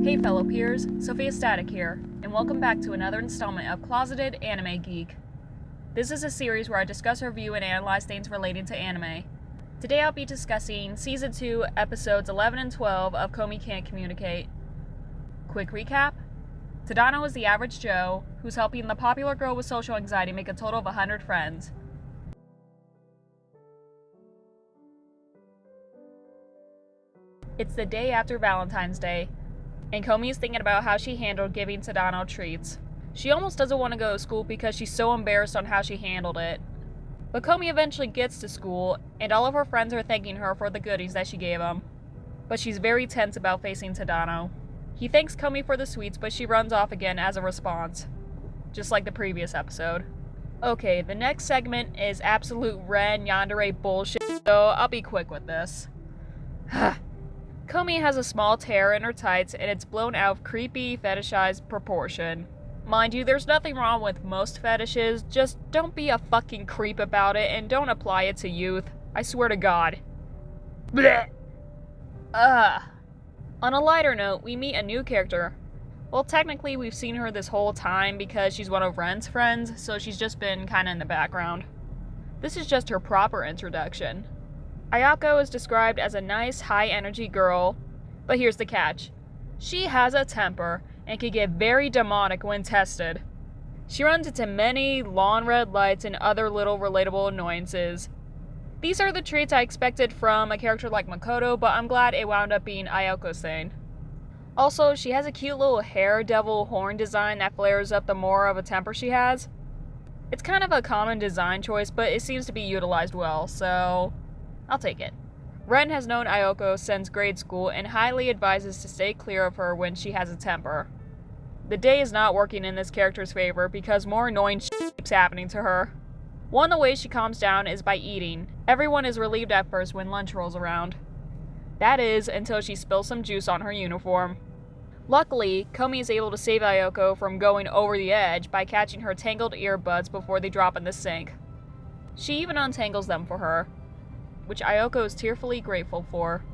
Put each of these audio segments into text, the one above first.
Hey fellow peers, Sofia Static here, and welcome back to another installment of Closeted Anime Geek. This is a series where I discuss, review, and analyze things related to anime. Today I'll be discussing Season 2, Episodes 11 and 12 of Komi Can't Communicate. Quick recap. Tadano is the average Joe, who's helping the popular girl with social anxiety make a total of 100 friends. It's the day after Valentine's Day, and Komi is thinking about how she handled giving Tadano treats. She almost doesn't want to go to school because she's so embarrassed on how she handled it. But Komi eventually gets to school, and all of her friends are thanking her for the goodies that she gave them. But she's very tense about facing Tadano. He thanks Komi for the sweets, but she runs off again as a response. Just like the previous episode. Okay, the next segment is absolute Ren yandere bullshit, so I'll be quick with this. Komi has a small tear in her tights, and it's blown out of creepy, fetishized proportion. Mind you, there's nothing wrong with most fetishes, just don't be a fucking creep about it, and don't apply it to youth. I swear to God. Blech. On a lighter note, we meet a new character. Well, technically we've seen her this whole time because she's one of Ren's friends, so she's just been kinda in the background. This is just her proper introduction. Ayako is described as a nice, high-energy girl, but here's the catch. She has a temper and can get very demonic when tested. She runs into many lawn red lights and other little relatable annoyances. These are the traits I expected from a character like Makoto, but I'm glad it wound up being Ayako-san. Also, she has a cute little hair devil horn design that flares up the more of a temper she has. It's kind of a common design choice, but it seems to be utilized well, so I'll take it. Ren has known Ayako since grade school and highly advises to stay clear of her when she has a temper. The day is not working in this character's favor because more annoying shit keeps happening to her. One of the ways she calms down is by eating. Everyone is relieved at first when lunch rolls around. That is, until she spills some juice on her uniform. Luckily, Komi is able to save Ayako from going over the edge by catching her tangled earbuds before they drop in the sink. She even untangles them for her, which Ayako is tearfully grateful for.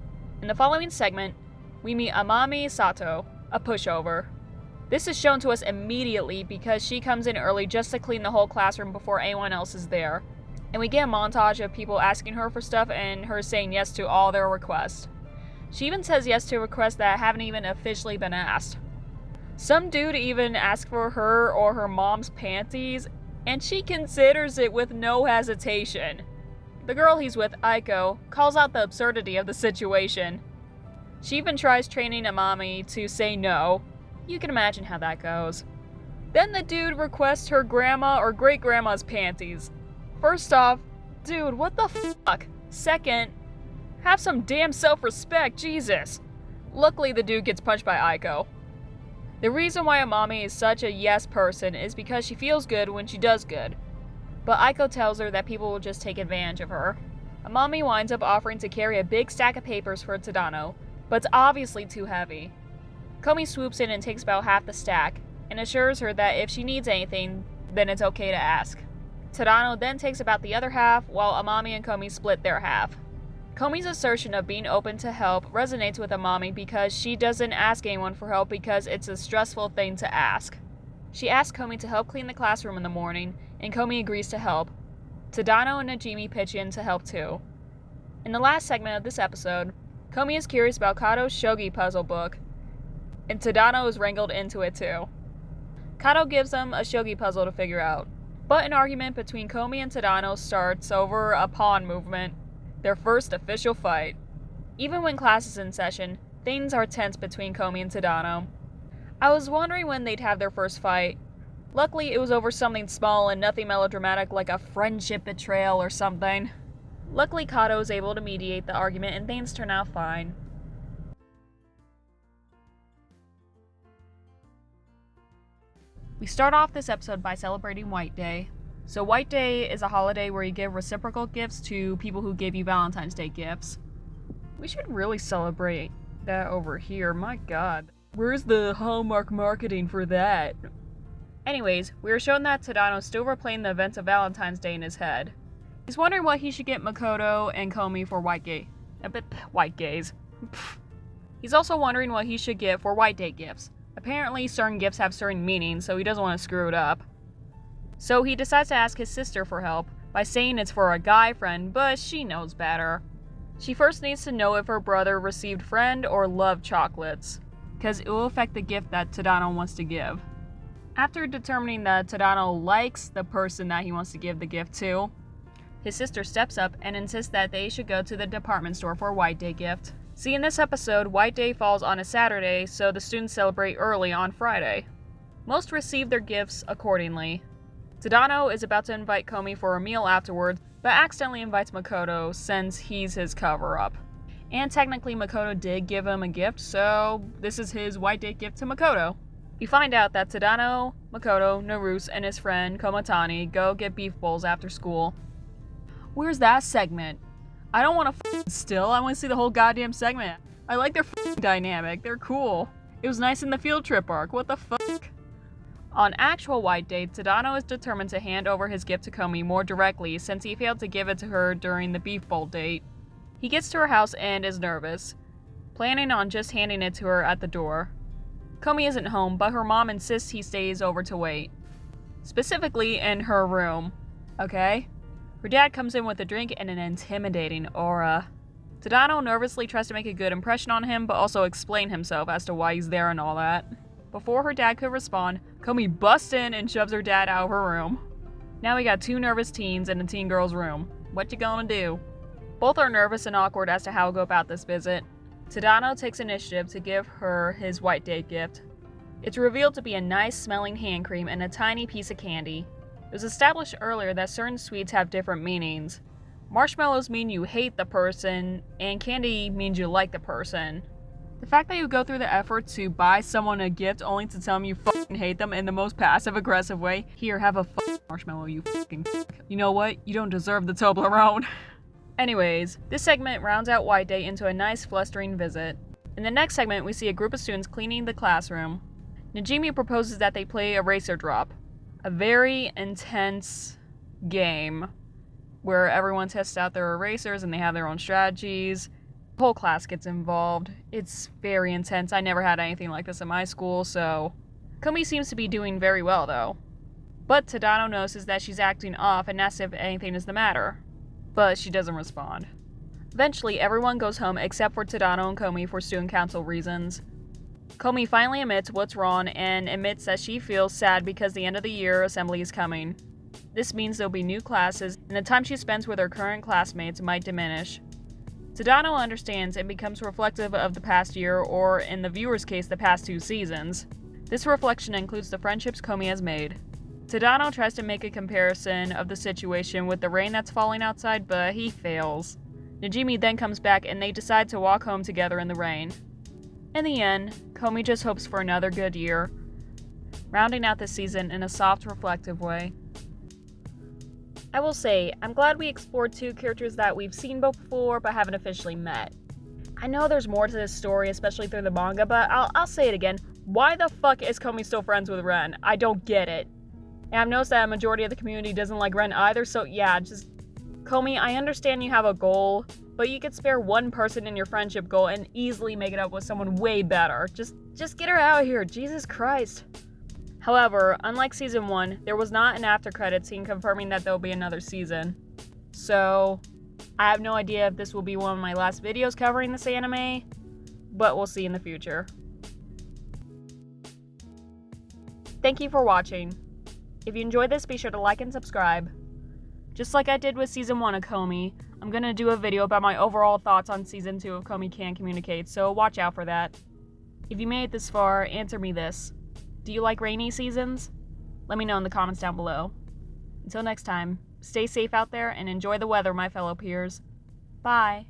In the following segment, we meet Amami Sato, a pushover. This is shown to us immediately because she comes in early just to clean the whole classroom before anyone else is there. And we get a montage of people asking her for stuff and her saying yes to all their requests. She even says yes to requests that haven't even officially been asked. Some dude even asked for her or her mom's panties, and she considers it with no hesitation. The girl he's with, Ayako, calls out the absurdity of the situation. She even tries training Amami to say no. You can imagine how that goes. Then the dude requests her grandma or great-grandma's panties. First off, dude, what the fuck? Second, have some damn self-respect, Jesus. Luckily, the dude gets punched by Ayako. The reason why Amami is such a yes person is because she feels good when she does good. But Ayako tells her that people will just take advantage of her. Amami winds up offering to carry a big stack of papers for Tadano, but it's obviously too heavy. Komi swoops in and takes about half the stack, and assures her that if she needs anything, then it's okay to ask. Tadano then takes about the other half, while Amami and Komi split their half. Komi's assertion of being open to help resonates with Amami because she doesn't ask anyone for help because it's a stressful thing to ask. She asks Komi to help clean the classroom in the morning, and Komi agrees to help. Tadano and Najimi pitch in to help too. In the last segment of this episode, Komi is curious about Kato's shogi puzzle book, and Tadano is wrangled into it too. Kato gives them a shogi puzzle to figure out, but an argument between Komi and Tadano starts over a pawn movement, their first official fight. Even when class is in session, things are tense between Komi and Tadano. I was wondering when they'd have their first fight. Luckily, it was over something small and nothing melodramatic like a friendship betrayal or something. Luckily, Kato is able to mediate the argument and things turn out fine. We start off this episode by celebrating White Day. So White Day is a holiday where you give reciprocal gifts to people who gave you Valentine's Day gifts. We should really celebrate that over here, my god. Where's the Hallmark marketing for that? Anyways, we are shown that Tadano's still replaying the events of Valentine's Day in his head. He's wondering what he should get Makoto and Komi for White Gaze. He's also wondering what he should get for White Day gifts. Apparently, certain gifts have certain meanings, so he doesn't want to screw it up. So he decides to ask his sister for help by saying it's for a guy friend, but she knows better. She first needs to know if her brother received friend or love chocolates, because it will affect the gift that Tadano wants to give. After determining that Tadano likes the person that he wants to give the gift to, his sister steps up and insists that they should go to the department store for a White Day gift. See, in this episode, White Day falls on a Saturday, so the students celebrate early on Friday. Most receive their gifts accordingly. Tadano is about to invite Komi for a meal afterwards, but accidentally invites Makoto since he's his cover-up. And technically Makoto did give him a gift, so this is his White Day gift to Makoto. We find out that Tadano, Makoto, Naruse, and his friend Komatani go get beef bowls after school. Where's that segment? I don't want to still, I want to see the whole goddamn segment. I like their dynamic, they're cool. It was nice in the field trip arc, what the fuck? On actual White Day, Tadano is determined to hand over his gift to Komi more directly since he failed to give it to her during the beef bowl date. He gets to her house and is nervous, planning on just handing it to her at the door. Komi isn't home, but her mom insists he stays over to wait. Specifically in her room, okay? Her dad comes in with a drink and an intimidating aura. Tadano nervously tries to make a good impression on him, but also explain himself as to why he's there and all that. Before her dad could respond, Komi busts in and shoves her dad out of her room. Now we got two nervous teens in a teen girl's room. What you gonna do? Both are nervous and awkward as to how to go about this visit. Tadano takes initiative to give her his White Day gift. It's revealed to be a nice smelling hand cream and a tiny piece of candy. It was established earlier that certain sweets have different meanings. Marshmallows mean you hate the person, and candy means you like the person. The fact that you go through the effort to buy someone a gift only to tell them you fucking hate them in the most passive-aggressive way. Here, have a fucking marshmallow, you fucking You know what? You don't deserve the Toblerone. Anyways, this segment rounds out White Day into a nice flustering visit. In the next segment, we see a group of students cleaning the classroom. Najimi proposes that they play Eraser Drop, a very intense game where everyone tests out their erasers and they have their own strategies. The whole class gets involved. It's very intense. I never had anything like this in my school, so... Komi seems to be doing very well, though. But Tadano notices that she's acting off and asks if anything is the matter. But she doesn't respond. Eventually, everyone goes home except for Tadano and Komi for student council reasons. Komi finally admits what's wrong and admits that she feels sad because the end of the year assembly is coming. This means there'll be new classes, and the time she spends with her current classmates might diminish. Tadano understands and becomes reflective of the past year, or in the viewer's case, the past 2 seasons. This reflection includes the friendships Komi has made. Tadano tries to make a comparison of the situation with the rain that's falling outside, but he fails. Najimi then comes back and they decide to walk home together in the rain. In the end, Komi just hopes for another good year, rounding out this season in a soft, reflective way. I will say, I'm glad we explored 2 characters that we've seen before but haven't officially met. I know there's more to this story, especially through the manga, but I'll say it again. Why the fuck is Komi still friends with Ren? I don't get it. And I've noticed that a majority of the community doesn't like Ren either, so yeah, just... Komi, I understand you have a goal, but you could spare one person in your friendship goal and easily make it up with someone way better. Just get her out of here, Jesus Christ. However, unlike season 1, there was not an after credits scene confirming that there'll be another season. So, I have no idea if this will be one of my last videos covering this anime, but we'll see in the future. Thank you for watching. If you enjoyed this, be sure to like and subscribe. Just like I did with season 1 of Komi, I'm gonna do a video about my overall thoughts on season 2 of Komi Can Communicate, so watch out for that. If you made it this far, answer me this. Do you like rainy seasons? Let me know in the comments down below. Until next time, stay safe out there and enjoy the weather, my fellow peers. Bye.